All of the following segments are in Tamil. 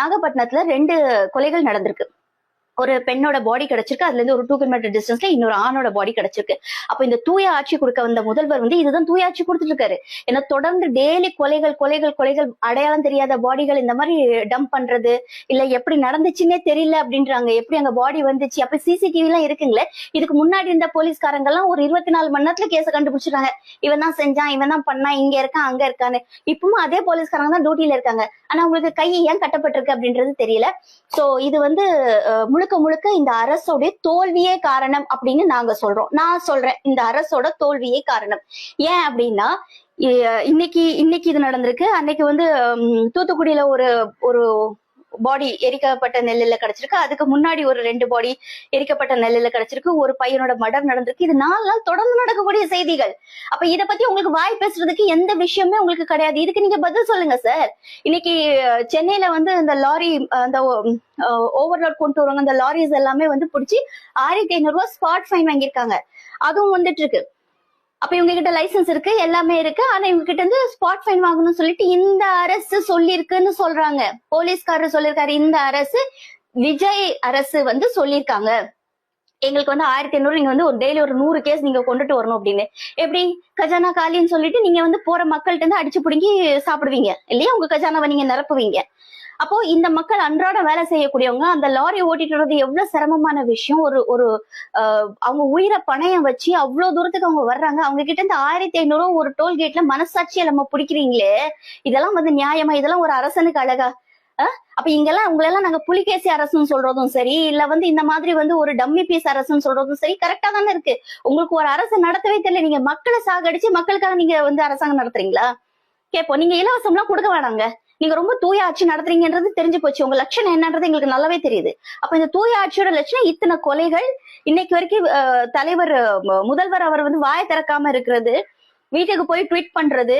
நாகப்பட்டினத்துல 2 கொலைகள் நடந்திருக்கு. ஒரு பெண்ணோட பாடி கிடைச்சிருக்கு, அதுல இருந்து ஒரு 2 கிலோமீட்டர் டிஸ்டன்ஸ்ல இன்னொரு ஆணோட பாடி கிடைச்சிருக்கு. அப்ப இந்த தூய ஆட்சி கொடுக்க வந்த முதல்வர் வந்து இதுதான் தூய ஆட்சி கொடுத்துட்டு இருக்காரு. ஏன்னா தொடர்ந்து டெய்லி கொலைகள் கொலைகள் கொலைகள், அடையாளம் தெரியாத பாடிகள் இந்த மாதிரி டம்ப் பண்றது, இல்ல எப்படி நடந்துச்சுன்னே தெரியல அப்படின்றாங்க. எப்படி அங்க பாடி வந்துச்சு, அப்ப சிசிடிவி எல்லாம் இருக்குங்களே. இதுக்கு முன்னாடி இருந்த போலீஸ்காரங்க எல்லாம் ஒரு 24 மணி நேரத்துல கேஸ கண்டுபிடிச்சிருக்காங்க. இவன் தான் செஞ்சான், இவன் தான் பண்ணா, இங்க இருக்கான் அங்க இருக்கான்னு. இப்பவும் அதே போலீஸ்காரங்க தான் டியூட்டில இருக்காங்க. ஆனா அவங்களுக்கு கை ஏன் கட்டப்பட்டிருக்கு அப்படின்றது தெரியல. சோ இது வந்து முழுக்க முழுக்க இந்த அரசோட தோல்வியே காரணம் அப்படின்னு நாங்க சொல்றோம். நான் சொல்றேன் இந்த அரசோட தோல்வியே காரணம். ஏன் அப்படின்னா இன்னைக்கு இது நடந்திருக்கு. அன்னைக்கு வந்து தூத்துக்குடியில ஒரு பாடி எரிக்கப்பட்ட நெல்லுல கிடைச்சிருக்கு. அதுக்கு முன்னாடி ஒரு 2 பாடி எரிக்கப்பட்ட நெல்லுல கிடைச்சிருக்கு. ஒரு பையனோட மர்டர் நடந்திருக்கு. இது 4 நாள் தொடர்ந்து நடக்கக்கூடிய செய்திகள். அப்ப இத பத்தி உங்களுக்கு வாய் பேசுறதுக்கு எந்த விஷயமே உங்களுக்கு கிடையாது. இதுக்கு நீங்க பதில் சொல்லுங்க சார். இன்னைக்கு சென்னையில வந்து இந்த லாரி, அந்த ஓவர்லோட் கொண்டு வருவாங்க, அந்த லாரிஸ் எல்லாமே வந்து பிடிச்சி 1500 ரூபாய் ஸ்பாட் ஃபைன் வாங்கியிருக்காங்க. அதுவும் வந்துட்டு இருக்கு. அப்ப இவங்க கிட்ட லைசன்ஸ் இருக்கு, எல்லாமே இருக்கு. ஆனா இவங்க கிட்ட இருந்து ஸ்பாட் ஃபைன் வாங்கணும்னு சொல்லிட்டு இந்த அரசு சொல்லிருக்குன்னு சொல்றாங்க. போலீஸ்காரர் சொல்லிருக்காரு, இந்த அரசு விஜய் அரசு வந்து சொல்லிருக்காங்க எங்களுக்கு வந்து 1500 நீங்க வந்து ஒரு டெய்லி ஒரு 100 கேஸ் நீங்க கொண்டுட்டு வரணும் அப்படின்னு. எப்படி கஜானா காலின்னு சொல்லிட்டு நீங்க வந்து போற மக்கள்கிட்ட இருந்து அடிச்சு பிடுங்கி சாப்பிடுவீங்க இல்லையா? உங்க கஜானாவை நீங்க நிரப்புவீங்க. அப்போ இந்த மக்கள் அன்றாட வேலை செய்யக்கூடியவங்க, அந்த லாரி ஓட்டிட்டு வர்றது எவ்வளவு சிரமமான விஷயம். ஒரு அவங்க உயிரை பணையம் வச்சு அவ்வளவு தூரத்துக்கு அவங்க வர்றாங்க. அவங்க கிட்ட இருந்து 1500 ஒரு டோல்கேட்ல மனசாட்சியை நம்ம பிடிக்கிறீங்களே, இதெல்லாம் வந்து நியாயமா? இதெல்லாம் ஒரு அரசனுக்கு அழகா? அப்ப இங்கெல்லாம் உங்களெல்லாம் நாங்க புலிகேசி அரசுன்னு சொல்றதும் சரி, இல்ல வந்து இந்த மாதிரி வந்து ஒரு டம்மி பீஸ் அரசுன்னு சொல்றதும் சரி கரெக்டா தானே இருக்கு. உங்களுக்கு ஒரு அரசு நடத்தவே தெரியல. நீங்க மக்களை சாகடிச்சு மக்களுக்காக நீங்க வந்து அரசாங்கம் நடத்துறீங்களா? கேட்போம். நீங்க இலவசம் எல்லாம் கொடுக்க வேணாங்க. நீங்க ரொம்ப தூய ஆட்சி நடத்துறீங்கன்றது தெரிஞ்சு போச்சு. உங்க லட்சணம் என்னன்றது எங்களுக்கு நல்லாவே தெரியுது. அப்ப இந்த தூய ஆட்சியோட லட்சணம் இத்தனை கொலைகள், இன்னைக்கு வரைக்கும் தலைவர் முதல்வர் அவர் வந்து வாயை திறக்காம இருக்கிறது, வீட்டுக்கு போய் ட்வீட் பண்றது,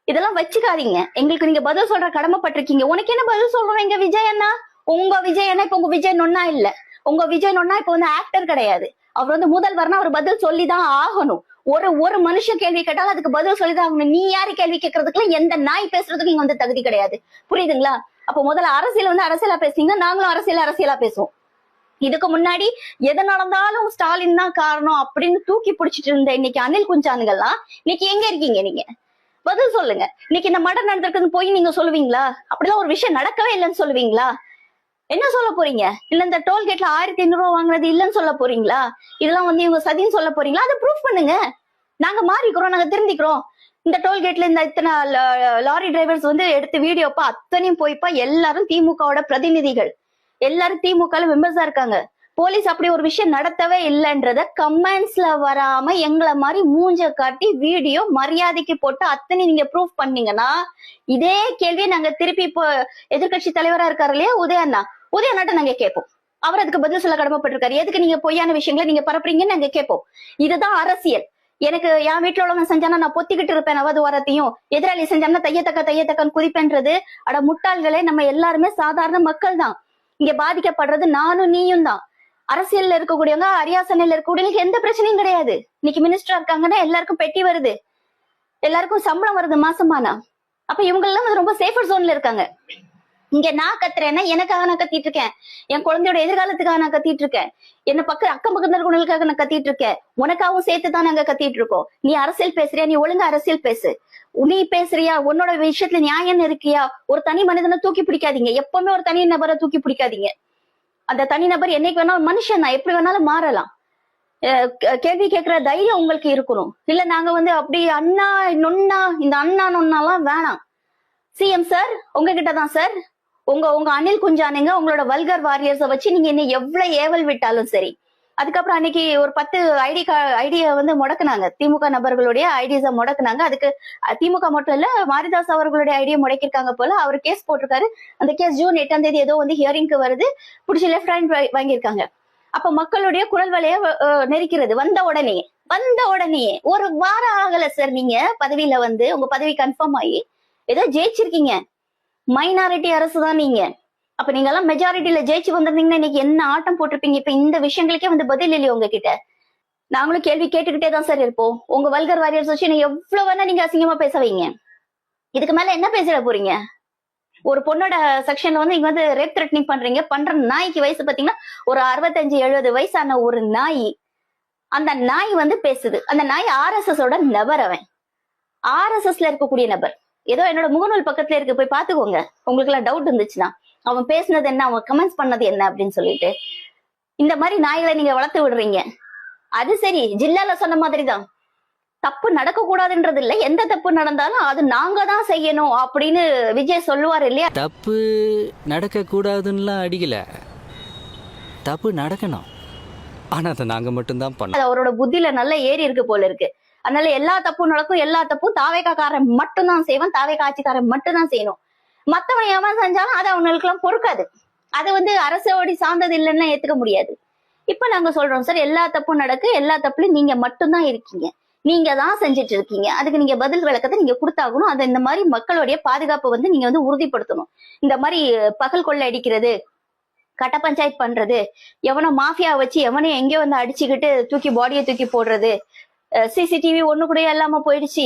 இதெல்லாம் வச்சுக்காதீங்க. எங்களுக்கு நீங்க பதில் சொல்ற கடமைப்பட்டிருக்கீங்க. உனக்கு என்ன பதில் சொல்றோம் எங்க விஜய் அண்ணா? உங்க விஜய் அண்ணா இப்ப உங்க விஜய் நொன்னா இல்ல. உங்க விஜய் நொன்னா இப்ப வந்து ஆக்டர் கிடையாது. அவர் வந்து முதல்வர்னா அவர் பதில் சொல்லிதான் ஆகணும். ஒரு மனுஷன் கேள்வி கேட்டாலும் அதுக்கு பதில் சொல்லிதான் ஆகணும். நீ யாரு கேள்வி கேட்கறதுக்குலாம் எந்த நாய் பேசுறதுக்கு இங்க வந்து தகுதி கிடையாது. புரியுதுங்களா? அப்ப முதல்ல அரசியல் வந்து அரசியலா பேசுறீங்க, நாங்களும் அரசியலா பேசுவோம். இதுக்கு முன்னாடி எது நடந்தாலும் ஸ்டாலின் தான் காரணம் அப்படின்னு தூக்கி பிடிச்சிட்டு இருந்த இன்னைக்கு அனில் குஞ்சானுங்கெல்லாம் இன்னைக்கு எங்க இருக்கீங்க? நீங்க பதில் சொல்லுங்க. இன்னைக்கு இந்த மர்டர் நடந்திருக்குன்னு போய் நீங்க சொல்லுவீங்களா? அப்படிலாம் ஒரு விஷயம் நடக்கவே இல்லைன்னு சொல்லுவீங்களா? என்ன சொல்ல போறீங்க? இல்ல இந்த டோல்கேட்ல 1500 ரூபாய் வாங்குறது இல்லன்னு சொல்ல போறீங்களா? இதெல்லாம் வந்து இவங்க சதின்னு சொல்ல போறீங்களா? அதை ப்ரூஃப் பண்ணுங்க. நாங்க மாறிக்கிறோம், நாங்க திருந்திக்கிறோம். இந்த டோல்கேட்ல இந்த இத்தனை லாரி டிரைவர்ஸ் வந்து எடுத்து வீடியோப்பா அத்தனையும் போய்ப்பா எல்லாரும் திமுகவோட பிரதிநிதிகள், எல்லாரும் திமுக மெம்பர்ஸா இருக்காங்க. போலீஸ் அப்படி ஒரு விஷயம் நடத்தவே இல்லைன்றத கமெண்ட்ஸ்ல வராம எங்களை மாதிரி மூஞ்ச காட்டி வீடியோ மரியாதைக்கு போட்டு அத்தனை நீங்க ப்ரூஃப் பண்ணீங்கன்னா, இதே கேள்வியை நாங்க திருப்பி இப்போ எதிர்கட்சி தலைவரா இருக்காரு இல்லையா உதயநாட்ட நாங்க கேட்போம். அவர் அதுக்கு பதில் சொல்ல கடமைப்பட்டிருக்காரு. எதுக்கு நீங்க பொய்யான விஷயங்களை நீங்க பரப்புறீங்கன்னு நாங்க கேட்போம். இதுதான் அரசியல். எனக்கு என் வீட்டுல உள்ளவங்க செஞ்சானா நான் பொத்திக்கிட்டு இருப்பேன் அவது வாரத்தையும், எதிராளி செஞ்சானா தையத்தக்கன்னு குதிப்பேன்றது. அட முட்டாள்களே, நம்ம எல்லாருமே சாதாரண மக்கள் தான். இங்க பாதிக்கப்படுறது நானும் நீயும் தான். அரசியல்ல இருக்கக்கூடியவங்க, அரியாசனையில இருக்கக்கூடியவங்களுக்கு எந்த பிரச்சனையும் கிடையாது. இன்னைக்கு மினிஸ்டரா இருக்காங்கன்னா எல்லாருக்கும் பெட்டி வருது, எல்லாருக்கும் சம்பளம் வருது மாசமானா. அப்ப இவங்க எல்லாம் ரொம்ப சேஃபர் ஜோன்ல இருக்காங்க. இங்க நான் கத்துறேன்னா எனக்காக நான் கத்திட்டு இருக்கேன், என் குழந்தையோட எதிர்காலத்துக்காக நான் கத்திட்டு இருக்கேன், என்ன அக்கம் பக்கத்துல இருக்கவங்களுக்காக நான் கத்திட்டு இருக்கேன், உனக்காகவும் சேர்த்துதான் நாங்க கத்திட்டு இருக்கோம். நீ அரசியல் பேசுறியா? நீ ஒழுங்கா அரசியல் பேசு. நீ பேசுறியா? உன்னோட விஷயத்துல நியாயம் இருக்கியா? ஒரு தனி மனிதனை தூக்கி பிடிக்காதீங்க. எப்பவுமே ஒரு தனி நபரை தூக்கி பிடிக்காதீங்க. அந்த தனி நபர் என்னைக்கு வேணாலும் மனுஷன் தான், எப்படி வேணாலும் மாறலாம். கேள்வி கேட்கிற தைரியம் உங்களுக்கு இருக்கணும். இல்ல நாங்க வந்து அப்படி அண்ணா நொன்னா, இந்த அண்ணா நொன்னாலாம் வேணாம். சிஎம் சார் உங்ககிட்ட தான் சார். உங்க அனில் குஞ்சானுங்க உங்களோட வல்கர் வாரியர்ஸ வச்சு நீங்க என்ன எவ்வளவு ஏவல் விட்டாலும் சரி. அதுக்கப்புறம் அன்னைக்கு ஒரு 10 ஐடியா வந்து முடக்குனாங்க. திமுக நபர்களுடைய ஐடியாஸ முடக்குனாங்க. அதுக்கு திமுக மட்டும் இல்ல, மாரிதாஸ் அவர்களுடைய ஐடியா முடக்கிருக்காங்க போல. அவர் கேஸ் போட்டிருக்காரு. அந்த கேஸ் ஜூன் 8ஆம் தேதி ஏதோ வந்து ஹியரிங்க்கு வருது. பிடிச்சி லெஃப்ட் ஹேண்ட் வாங்கியிருக்காங்க. அப்ப மக்களுடைய குரல் வலைய நெரிக்கிறது வந்த உடனே ஒரு வாரம் ஆகல சார். நீங்க பதவியில வந்து உங்க பதவி கன்ஃபார்ம் ஆகி ஏதோ ஜெயிச்சிருக்கீங்க. மைனாரிட்டி அரசு தான் நீங்க. அப்ப நீங்க எல்லாம் மெஜாரிட்டியில ஜெயிச்சு வந்திருந்தீங்கன்னா இன்னைக்கு என்ன ஆட்டம் போட்டிருப்பீங்க. இப்ப இந்த விஷயங்களுக்கே வந்து பதில் இல்லையே உங்ககிட்ட. நாங்களும் கேள்வி கேட்டுக்கிட்டே தான் சார் இருப்போம். உங்க வல்கர் வாரியர்ஸ் வச்சு எவ்வளவு வேணா நீங்க அசிங்கமா பேச வைங்க. இதுக்கு மேல என்ன பேசிட போறீங்க? ஒரு பொண்ணோட செக்ஷன்ல வந்து இங்க வந்து ரேப் த்ரெட்னிங் பண்றீங்க. பண்ற நாய்க்கு வயசு பாத்தீங்கன்னா ஒரு 65-70 வயசான ஒரு நாய். அந்த நாய் வந்து பேசுது. அந்த நாய் RSS ஓட நபர். அவன் RSSல இருக்கக்கூடிய நபர். ஏதோ என்னோட முகநூல் பக்கத்துல இருக்கு, போய் பாத்துக்கோங்க உங்களுக்கு எல்லாம் டவுட் இருந்துச்சுன்னா. அவன் பேசுனது என்ன, அவன் கமெண்ட்ஸ் பண்ணது என்ன அப்படின்னு சொல்லிட்டு. இந்த மாதிரி நாய்களை நீங்க வளர்த்து விடுறீங்க. அது சரி, ஜில்லால சொன்ன மாதிரிதான் தப்பு நடக்க கூடாதுன்றது இல்ல, எந்த தப்பு நடந்தாலும் அது நாங்க தான் செய்யணும் அப்படின்னு விஜய் சொல்லுவார் இல்லையா. தப்பு நடக்க கூடாதுன்னுலாம் அடிக்கல, தப்பு நடக்கணும், ஆனா அதை நாங்க மட்டும்தான் பண்ணோம். அது அவரோட புத்தியில நல்ல ஏறி இருக்கு போல இருக்கு. அதனால எல்லா தப்பும் நடக்கும், எல்லா தப்பும் தாவேக்காரன் மட்டும்தான் செய்வான், தாவேக்கா ஆட்சிக்காரன் மட்டும்தான் செய்யணும். மத்தவன் எவன் செஞ்சாலும் அது அவங்களுக்கு எல்லாம் பொறுக்காது. அது வந்து அரசோடி சார்ந்தது இல்லைன்னா ஏத்துக்க முடியாது. இப்ப நாங்க சொல்றோம் சார், எல்லா தப்பும் நடக்கு, எல்லா தப்புலயும் நீங்க மட்டும்தான் இருக்கீங்க, நீங்க தான் செஞ்சுட்டு இருக்கீங்க, அதுக்கு நீங்க பதில் விளக்கத்தை நீங்க கொடுத்தாகணும். அது இந்த மாதிரி மக்களுடைய பாதுகாப்பை வந்து நீங்க வந்து உறுதிப்படுத்தணும். இந்த மாதிரி பகல் கொள்ளை அடிக்கிறது, கட்ட பஞ்சாயத்து பண்றது, எவனோ மாஃபியா வச்சு எவனையும் எங்கேயோ வந்து அடிச்சுக்கிட்டு தூக்கி பாடியை தூக்கி போடுறது, CCTV ஒண்ணு கூட இல்லாம போயிடுச்சு.